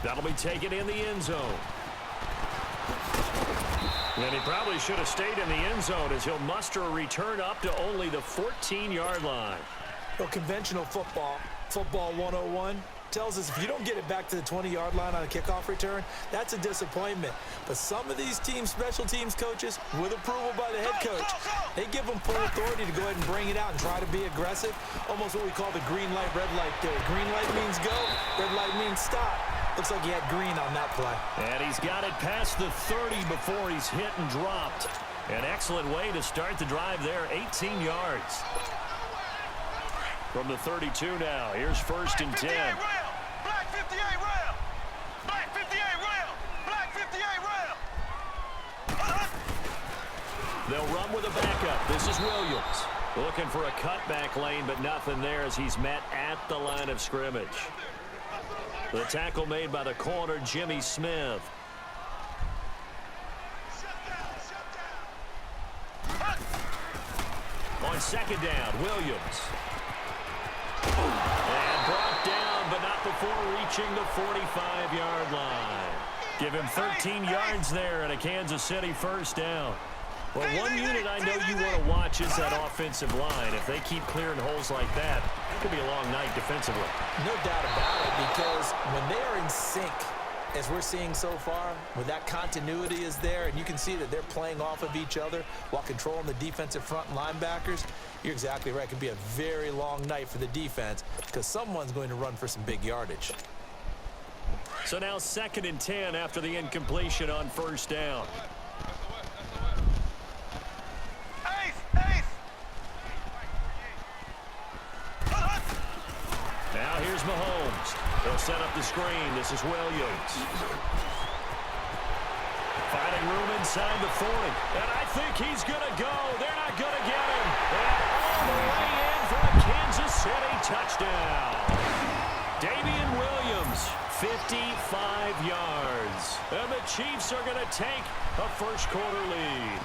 That'll be taken in the end zone. And he probably should have stayed in the end zone as he'll muster a return up to only the 14-yard line. Well, conventional football 101, tells us if you don't get it back to the 20-yard line on a kickoff return, that's a disappointment. But some of these teams, special teams coaches, with approval by the head coach, they give them full authority to go ahead and bring it out and try to be aggressive. Almost what we call the green light, red light theory. Green light means go, red light means stop. Looks like he had green on that play. And he's got it past the 30 before he's hit and dropped. An excellent way to start the drive there, 18 yards. From the 32 now, here's 1st and 10. Black 58 rail. Black 58 rail. Black 58 rail. They'll run with a backup. This is Williams. Looking for a cutback lane, but nothing there as he's met at the line of scrimmage. The tackle made by the corner, Jimmy Smith. On 2nd down, Williams. And brought down, but not before reaching the 45-yard line. Give him 13 yards there and a Kansas City 1st down. Well, one unit I know you want to watch is that offensive line. If they keep clearing holes like that, it could be a long night defensively. No doubt about it, because when they are in sync, as we're seeing so far, when that continuity is there, and you can see that they're playing off of each other while controlling the defensive front linebackers, you're exactly right. It could be a very long night for the defense because someone's going to run for some big yardage. So now 2nd and 10 after the incompletion on 1st down. Now here's Mahomes. They'll set up the screen. This is Williams. Finding room inside the 40. And I think he's going to go. They're not going to get him. And all the way in for a Kansas City touchdown. Damian Williams, 55 yards. And the Chiefs are going to take a first-quarter lead.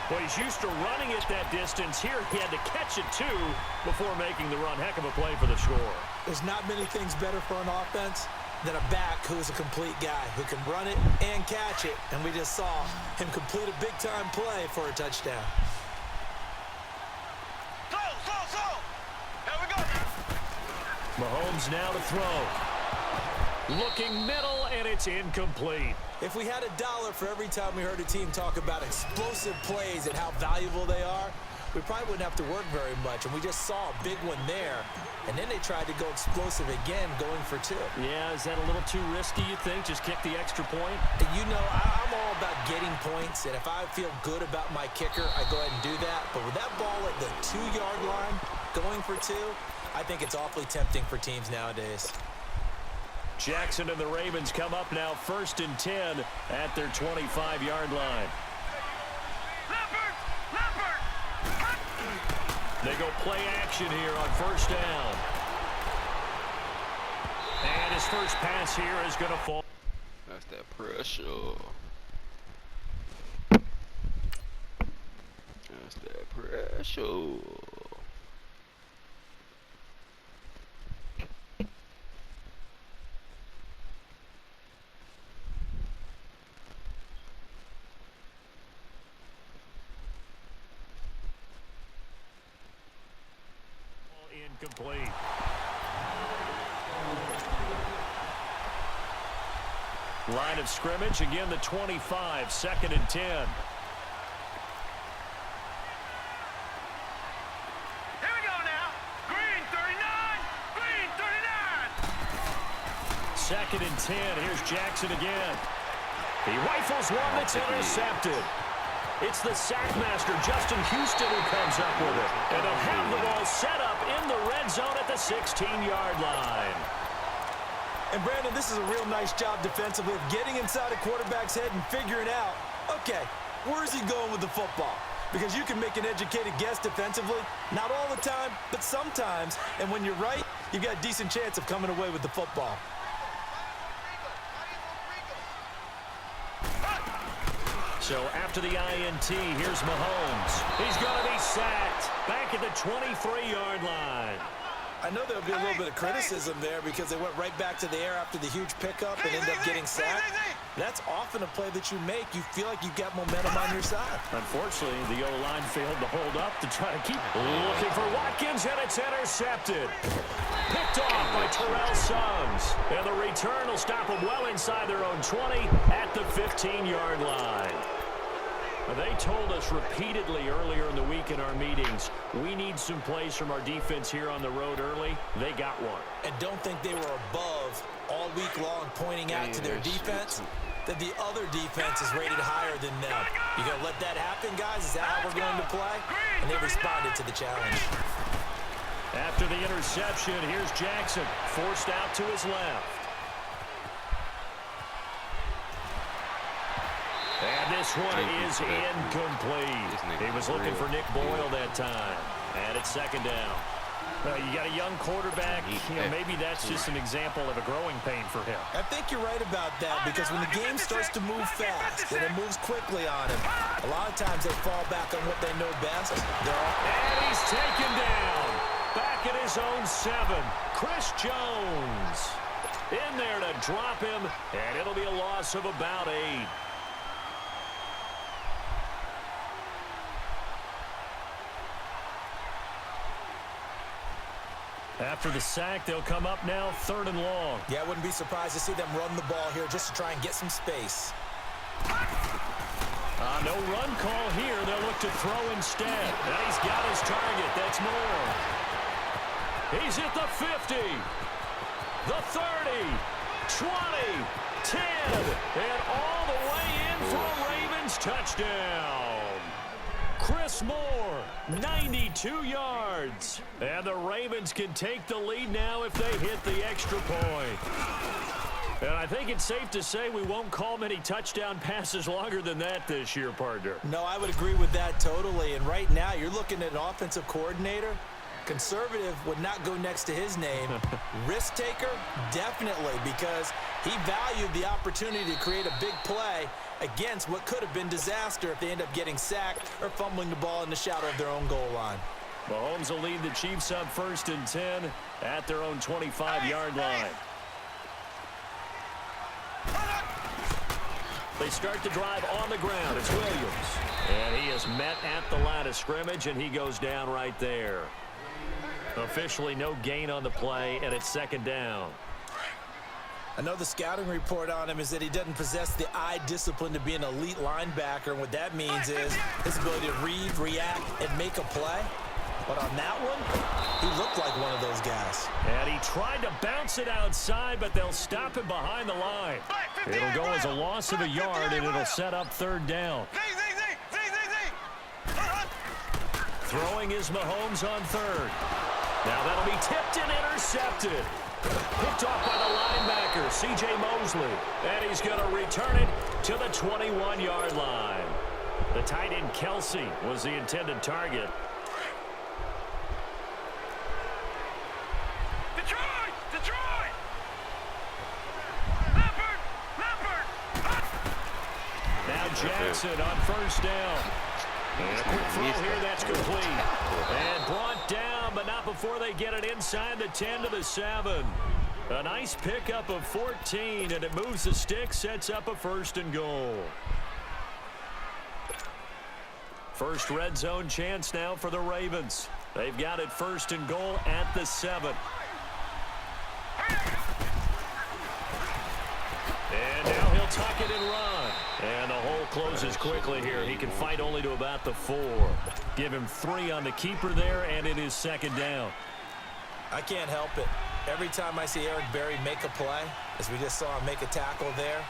Well, he's used to running it that distance. Here he had to catch it, too, before making the run. Heck of a play for the score. There's not many things better for an offense than a back who is a complete guy who can run it and catch it. And we just saw him complete a big-time play for a touchdown. Here we go. Mahomes now to throw. Looking middle, and it's incomplete. If we had $1 for every time we heard a team talk about explosive plays and how valuable they are, we probably wouldn't have to work very much. And we just saw a big one there. And then they tried to go explosive again, going for 2. Yeah, is that a little too risky, you think? Just kick the extra point? You know, I'm all about getting points. And if I feel good about my kicker, I go ahead and do that. But with that ball at the 2-yard line, going for 2, I think it's awfully tempting for teams nowadays. Jackson and the Ravens come up now 1st and 10 at their 25-yard line. They go play action here on 1st down. And his first pass here is going to fall. That's that pressure. That's that pressure. Incomplete. Line of scrimmage, again the 25, 2nd and 10. Here we go now. Green 39. Green 39. 2nd and 10. Here's Jackson again. He rifles one that's intercepted. It's the sack master, Justin Houston, who comes up with it. And they'll have the ball set up in the red zone at the 16-yard line. And, Brandon, this is a real nice job defensively of getting inside a quarterback's head and figuring out, okay, where is he going with the football? Because you can make an educated guess defensively. Not all the time, but sometimes. And when you're right, you've got a decent chance of coming away with the football. So after the INT, here's Mahomes. He's going to be sacked back at the 23-yard line. I know there'll be a little bit of criticism there because they went right back to the air after the huge pickup and ended up getting sacked. That's often a play that you make. You feel like you've got momentum on your side. Unfortunately, the O-line failed to hold up to try to keep looking for Watkins, and it's intercepted. Picked off by Terrell Suggs. And the return will stop them well inside their own 20 at the 15-yard line. They told us repeatedly earlier in the week in our meetings, we need some plays from our defense here on the road early. They got one. And don't think they were above all week long pointing out to their defense that the other defense is rated higher than them. You going to let that happen, guys? Is that how we're going to play? And they responded to the challenge. After the interception, here's Jackson, forced out to his left. And this one is incomplete. He was looking for Nick Boyle that time. And it's second down. You got a young quarterback. Maybe that's just an example of a growing pain for him. I think you're right about that because when the game starts to move fast and it moves quickly on him, a lot of times they fall back on what they know best. And he's taken down. Back at his own 7. Chris Jones in there to drop him, and it'll be a loss of about 8. After the sack, they'll come up now 3rd and long. Yeah, I wouldn't be surprised to see them run the ball here just to try and get some space. No run call here. They'll look to throw instead. And he's got his target. That's Moore. He's at the 50, the 30, 20, 10, and all the way in for a Ravens touchdown. Chris Moore, 92 yards. And the Ravens can take the lead now if they hit the extra point. And I think it's safe to say we won't call many touchdown passes longer than that this year, partner. No, I would agree with that totally. And right now, you're looking at an offensive coordinator. Conservative would not go next to his name. Risk taker, definitely, because he valued the opportunity to create a big play against what could have been disaster if they end up getting sacked or fumbling the ball in the shadow of their own goal line. Mahomes will lead the Chiefs up 1st and 10 at their own 25-yard line. They start the drive on the ground. It's Williams. And he is met at the line of scrimmage, and he goes down right there. Officially no gain on the play, and it's 2nd down. I know the scouting report on him is that he doesn't possess the eye discipline to be an elite linebacker, and what that means is his ability to read, react, and make a play. But on that one, he looked like one of those guys. And he tried to bounce it outside, but they'll stop him behind the line. It'll go as a loss of a yard, and it'll set up 3rd down. Throwing is Mahomes on 3rd. Now that'll be tipped and intercepted. Picked off by the linebacker, C.J. Mosley. And he's going to return it to the 21-yard line. The tight end, Kelsey, was the intended target. Detroit! Now Jackson on 1st down. And a quick throw here, that's complete. And brought down, but not before they get it inside the 10 to the 7. A nice pickup of 14, and it moves the stick, sets up a 1st and goal. First red zone chance now for the Ravens. They've got it 1st and goal at the 7. And now he'll tuck it and run. And the hole closes quickly here. He can fight only to about the 4. Give him 3 on the keeper there, and it is 2nd down. I can't help it. Every time I see Eric Berry make a play, as we just saw him make a tackle there,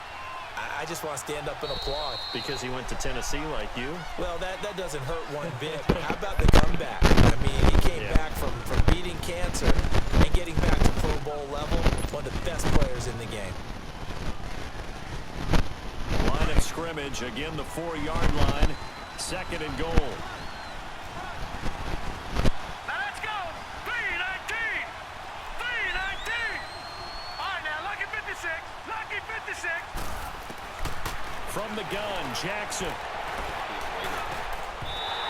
I just want to stand up and applaud. Because he went to Tennessee like you? Well, that doesn't hurt one bit. How about the comeback? I mean, he came back from beating cancer and getting back to Pro Bowl level. One of the best players in the game. Line of scrimmage, again the 4-yard line. 2nd and goal. Now let's go. 3-19. All right, now, lucky 56. Lucky 56. From the gun, Jackson.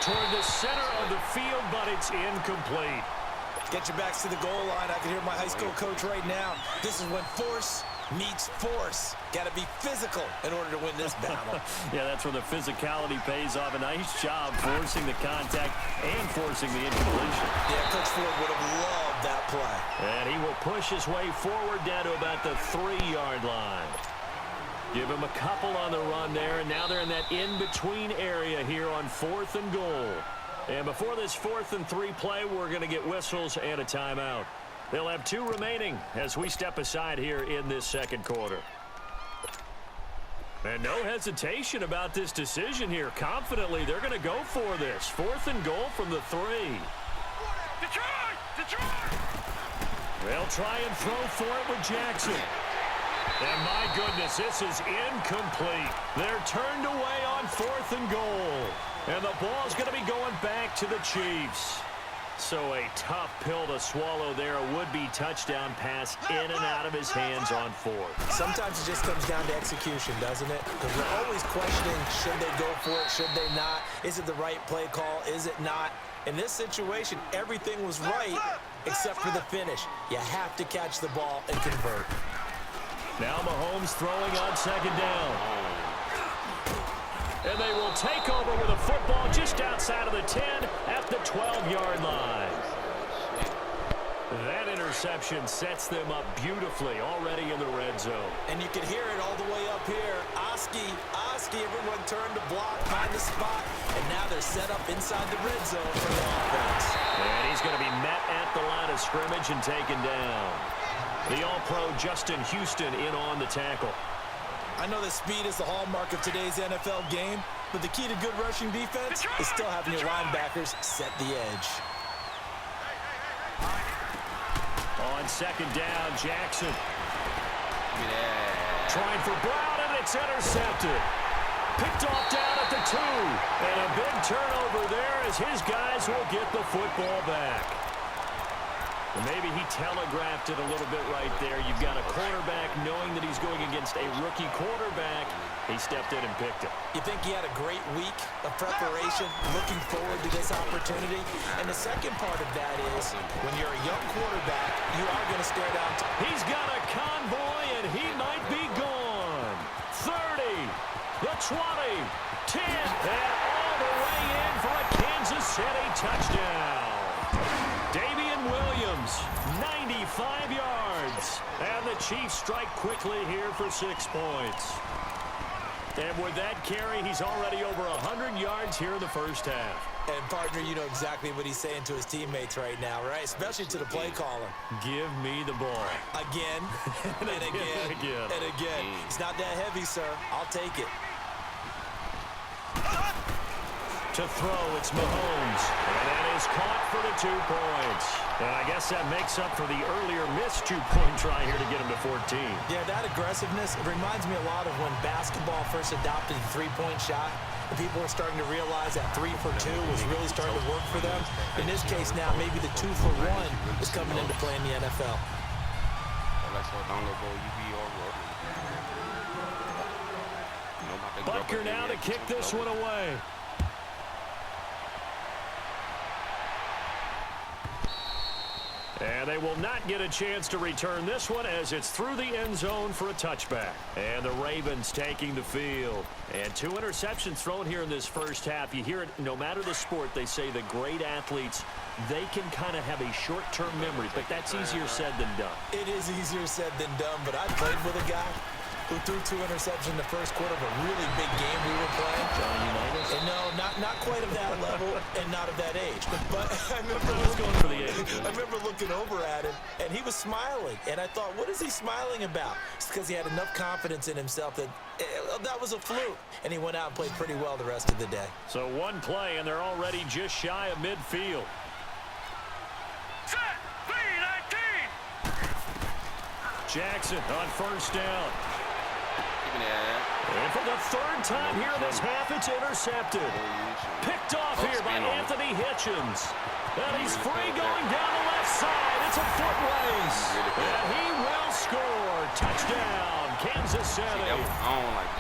Toward the center of the field, but it's incomplete. Get your backs to the goal line. I can hear my high school coach right now. This is when force meets force. Got to be physical in order to win this battle. Yeah, that's where the physicality pays off. A nice job forcing the contact and forcing the incompletion. Yeah, Coach Ford would have loved that play. And he will push his way forward down to about the 3-yard line. Give him a couple on the run there, and now they're in that in-between area here on 4th and goal. And before this 4th and 3 play, we're going to get whistles and a timeout. They'll have 2 remaining as we step aside here in this second quarter. And no hesitation about this decision here. Confidently, they're going to go for this. 4th and goal from the 3. Detroit! Detroit! They'll try and throw for it with Jackson. And my goodness, this is incomplete. They're turned away on 4th and goal. And the ball's going to be going back to the Chiefs. So a tough pill to swallow there. A would-be touchdown pass in and out of his hands on 4th. Sometimes it just comes down to execution, doesn't it? Because we're always questioning, should they go for it, should they not? Is it the right play call, is it not? In this situation, everything was right except for the finish. You have to catch the ball and convert. Now Mahomes throwing on 2nd down. And they will take over with a football just outside of the 10 at the 12-yard line. That interception sets them up beautifully already in the red zone. And you can hear it all the way up here. Oski, everyone turned to block, find the spot, and now they're set up inside the red zone for the offense. And he's going to be met at the line of scrimmage and taken down. The All-Pro Justin Houston in on the tackle. I know that speed is the hallmark of today's NFL game, but the key to good rushing defense is still having your linebackers set the edge. On 2nd down, Jackson. Trying for Brown, and it's intercepted. Picked off down at the 2. And a big turnover there as his guys will get the football back. And maybe he telegraphed it a little bit right there. You've got a quarterback knowing that he's going against a rookie quarterback. He stepped in and picked it. You think he had a great week of preparation, looking forward to this opportunity? And the second part of that is, when you're a young quarterback, you are going to stare down. He's got a convoy, and he might be gone. 30, the 20, 10, and all the way in for a Kansas City touchdown. Williams, 95 yards. And the Chiefs strike quickly here for 6 points. And with that carry, he's already over 100 yards here in the first half. And, partner, you know exactly what he's saying to his teammates right now, right? Especially to the play caller. Give me the ball. Again, and again, and again. It's not that heavy, sir. I'll take it. To throw, it's Mahomes. And that is caught for the 2 points. And I guess that makes up for the earlier missed 2-point try here to get him to 14. Yeah, that aggressiveness, it reminds me a lot of when basketball first adopted the 3-point shot. And people were starting to realize that 3 for 2 was really starting to work for them. In this case now, maybe the 2 for 1 is coming into play in the NFL. Butker now to kick this one away. And they will not get a chance to return this one as it's through the end zone for a touchback. And the Ravens taking the field. And 2 interceptions thrown here in this first half. You hear it, no matter the sport, they say the great athletes, they can kind of have a short-term memory, but that's easier said than done. It is easier said than done, but I played with a guy who threw 2 interceptions in the first quarter of a really big game we were playing. Johnny Unitas? And no, not quite of that level and not of that age. But I remember looking over at him, and he was smiling. And I thought, what is he smiling about? It's because he had enough confidence in himself that that was a fluke. And he went out and played pretty well the rest of the day. So 1 play, and they're already just shy of midfield. Set! B-19! Jackson on 1st down. And for the 3rd time here in this half, it's intercepted. Picked off here by Anthony Hitchens. And he's free going down the left side. It's a foot race. And he will score. Touchdown, Kansas City. I don't like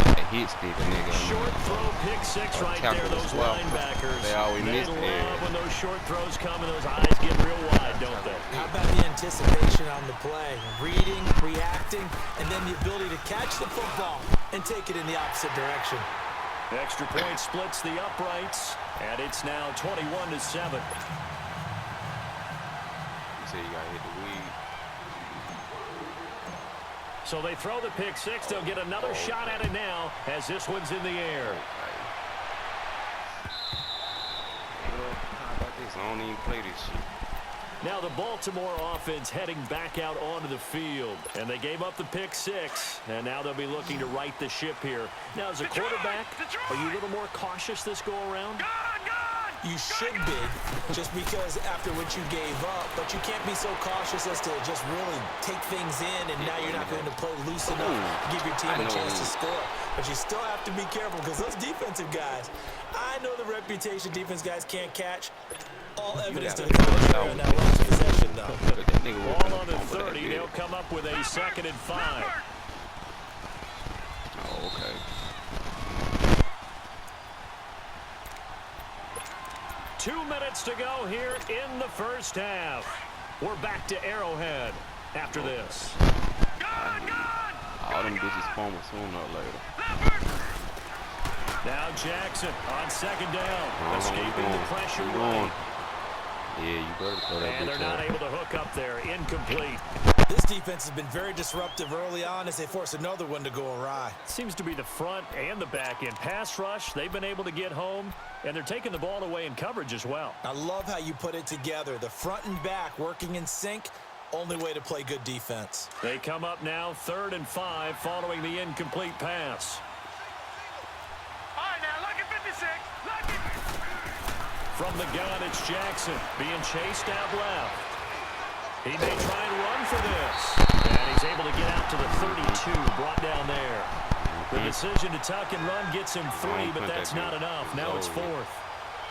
that. hit stick a nigga. Short throw, pick six right there. Those linebackers, they always miss love when those short throws come and those eyes get real wide, don't they? How about the anticipation on the play? Reading, reacting, and then the ability to catch the football and take it in the opposite direction. Extra point splits the uprights, and it's now 21-7. You say you gotta hit the weed. So they throw the pick six. They'll get another shot at it now as this one's in the air. How about this? I don't even play this shit. Now the Baltimore offense heading back out onto the field. And they gave up the pick six. And now they'll be looking to right the ship here. Now as a quarterback, are you a little more cautious this go around? You should be, just because after what you gave up, but you can't be so cautious as to just really take things in, and now you're not going to play loose enough to give your team a chance to score. But you still have to be careful because those defensive guys, I know the reputation defense guys can't catch. All evidence to the contrary on that last possession, though. Ball on the 30. They'll come up with a 2nd and 5. Oh, okay. Two minutes to go here in the first half. We're back to Arrowhead after this. All them bitches form sooner or later. Now Jackson on 2nd down. Escaping the pressure right. Yeah, you better throw that bitch. And they're not able to hook up there. Incomplete. This defense has been very disruptive early on as they force another one to go awry. Seems to be the front and the back end. Pass rush, they've been able to get home, and they're taking the ball away in coverage as well. I love how you put it together. The front and back working in sync, only way to play good defense. They come up now 3rd and 5 following the incomplete pass. All right, now, look at 56. Look at... From the gun, it's Jackson being chased out left. He may try and run for this. And he's able to get out to the 32, brought down there. The decision to tuck and run gets him 3, but that's not enough. Now it's 4th.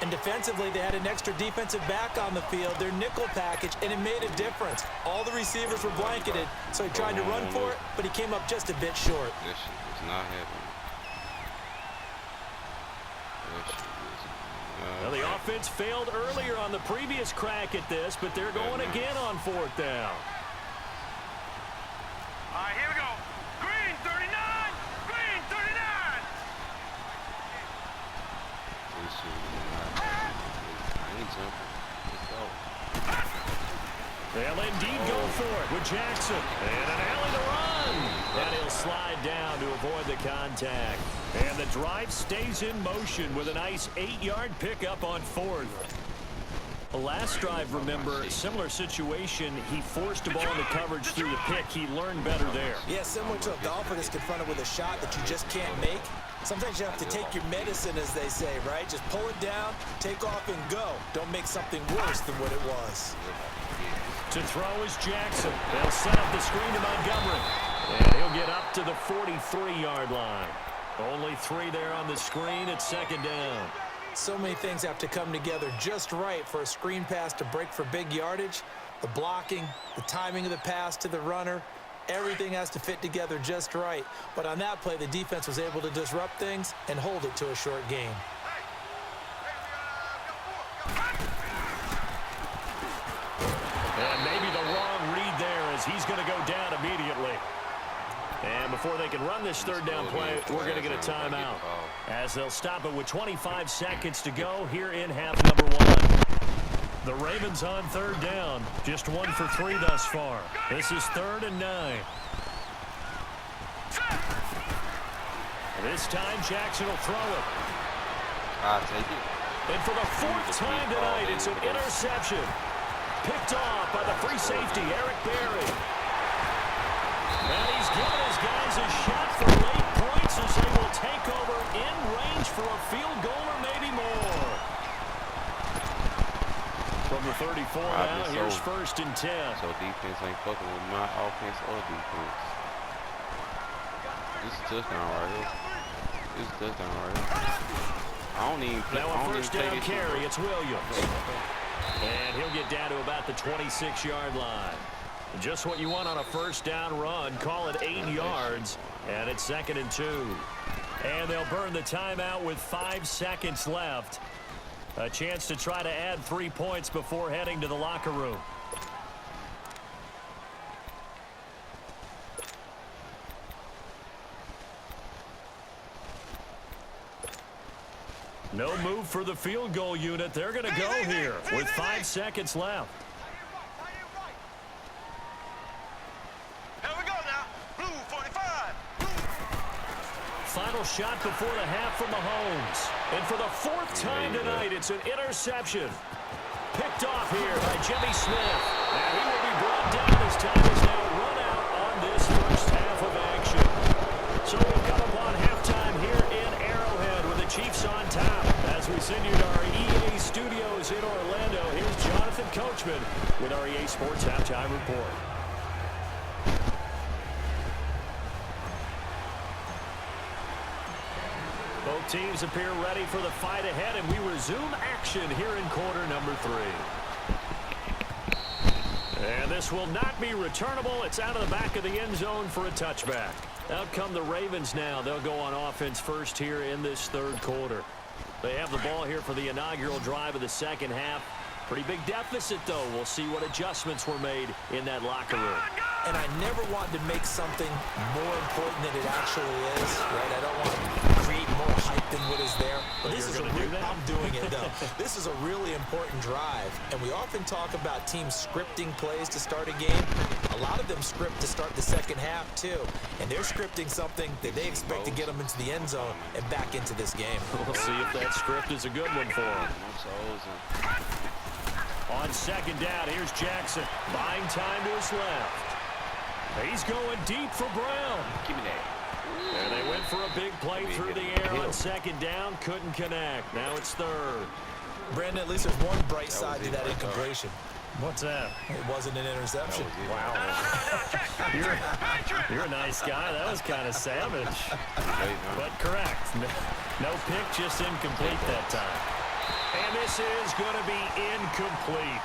And defensively, they had an extra defensive back on the field, their nickel package, and it made a difference. All the receivers were blanketed, so he tried to run for it, but he came up just a bit short. This shit is not happening. Well, the offense failed earlier on the previous crack at this, but they're going again on 4th down. All right, here we go. Green, 39. Green, 39. This shit is not happening. I ain't jumping. Let's go. They'll indeed go for it with Jackson. And an alley to run. And he'll slide down to avoid the contact. And the drive stays in motion with a nice 8-yard pickup on 4th. The last drive, remember, similar situation. He forced a ball into coverage through the pick. He learned better there. Yeah, similar to a golfer that's confronted with a shot that you just can't make. Sometimes you have to take your medicine, as they say, right? Just pull it down, take off, and go. Don't make something worse than what it was. To throw is Jackson. They'll set up the screen to Montgomery. And he'll get up to the 43-yard line. Only 3 there on the screen at 2nd down. So many things have to come together just right for a screen pass to break for big yardage. The blocking, the timing of the pass to the runner, everything has to fit together just right. But on that play, the defense was able to disrupt things and hold it to a short game. And maybe the wrong read there as he's going to go down immediately. And before they can run this 3rd down play, we're going to get a timeout. As they'll stop it with 25 seconds to go here in half number 1. The Ravens on 3rd down. Just 1 for 3 thus far. This is 3rd and 9. This time, Jackson will throw it. I'll take it. And for the 4th time tonight, it's an interception. Picked off by the free safety, Eric Berry. And he's given his guys a shot for late points as they will take over in range for a field goal or maybe more. From the 34 now, here's 1st and 10. So defense ain't fucking with my offense or defense. This is a touchdown right here. This is a touchdown right here. I don't even play. Now a 1st down carry, it's Williams. And he'll get down to about the 26-yard line. Just what you want on a 1st down run. Call it 8 yards. And it's 2nd and 2. And they'll burn the timeout with 5 seconds left. A chance to try to add 3 points before heading to the locker room. No move for the field goal unit. They're going to go here with 5 seconds left. Here we go now. Blue 45. Final shot before the half from Mahomes. And for the 4th time tonight, it's an interception. Picked off here by Jimmy Smith. And he will be brought down as time is now run out on this first half of action. So we'll come upon halftime here in Arrowhead with the Chiefs on top. As we send you to our EA studios in Orlando, here's Jonathan Coachman with our EA Sports Halftime Report. Both teams appear ready for the fight ahead, and we resume action here in quarter number 3. And this will not be returnable. It's out of the back of the end zone for a touchback. Out come the Ravens now. They'll go on offense first here in this 3rd quarter. They have the ball here for the inaugural drive of the second half. Pretty big deficit, though. We'll see what adjustments were made in that locker room. And I never wanted to make something more important than it actually is, right? I don't want to create more hype than what is there. But this is I'm doing it, though. This is a really important drive. And we often talk about teams scripting plays to start a game. A lot of them script to start the second half, too. And they're scripting something that they expect to get them into the end zone and back into this game. We'll see if that script is a good one for them. On second down, here's Jackson. Buying time to his left. He's going deep for Brown. Give me that. And they went for a big play through the air on second down. Couldn't connect. Now it's 3rd. Brandon, at least there's one bright side to that incompletion. What's that? It wasn't an interception. Wow. You're a nice guy. That was kind of savage. But correct. No pick, just incomplete that time. And this is going to be incomplete.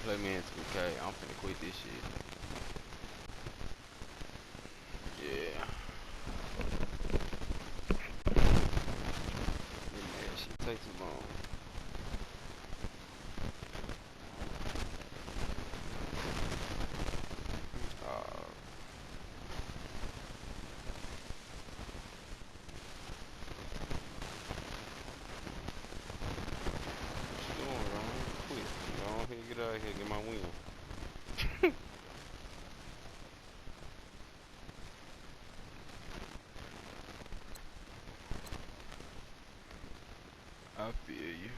Play me into okay. I'm finna quit this shit. Yeah. That shit take too long. Get out of here, get my win. I feel you.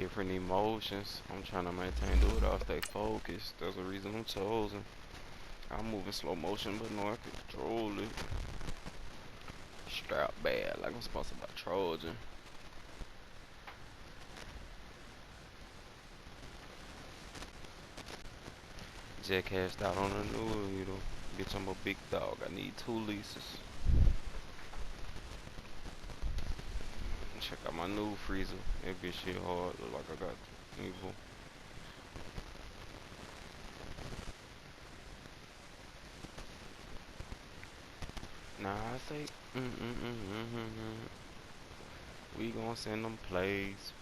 different emotions. I'm trying to maintain, do it all, stay focused. There's a reason I'm chosen. I'm moving slow motion, but no, I can control it. Strap bad, like I'm sponsored by Trojan. Just cashed out on a new, you know. Bitch, I'm a big dog. I need 2 leases. Check out my new freezer. That bitch shit hard. Look like I got evil. Nah, I say, we gon' send them plays.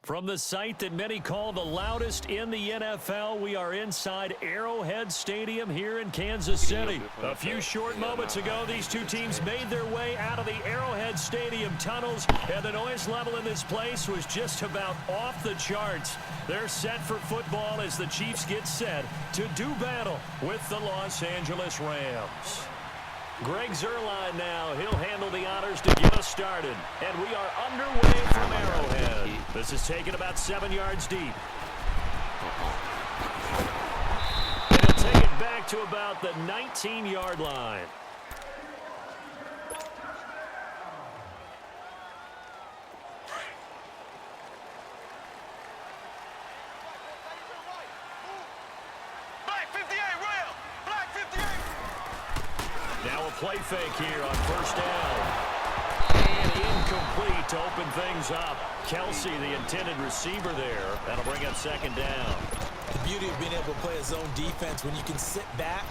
From the site that many call the loudest in the NFL, we are inside Arrowhead Stadium here in Kansas City. A few short moments ago, these two teams made their way out of the Arrowhead Stadium tunnels, and the noise level in this place was just about off the charts. They're set for football as the Chiefs get set to do battle with the Los Angeles Rams. Greg Zuerlein now. He'll handle the honors to get us started. And we are underway from Arrowhead. This is taken about 7 yards deep. And he'll take it back to about the 19-yard line. Black 58 rail. Black 58. Now a play fake here on first down. And incomplete to open things up. Kelsey, the intended receiver there. That'll bring up second down. The beauty of being able to play a zone defense, when you can sit back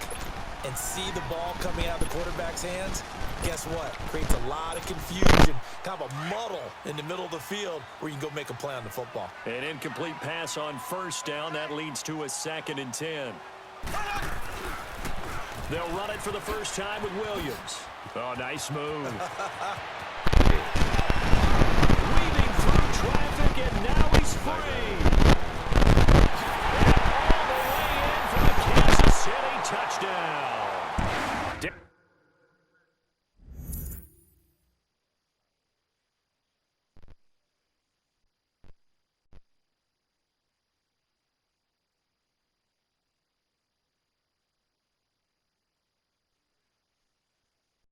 and see the ball coming out of the quarterback's hands, guess what? Creates a lot of confusion, kind of a muddle in the middle of the field where you can go make a play on the football. An incomplete pass on first down. That leads to a 2nd and 10. They'll run it for the first time with Williams. Oh, nice move.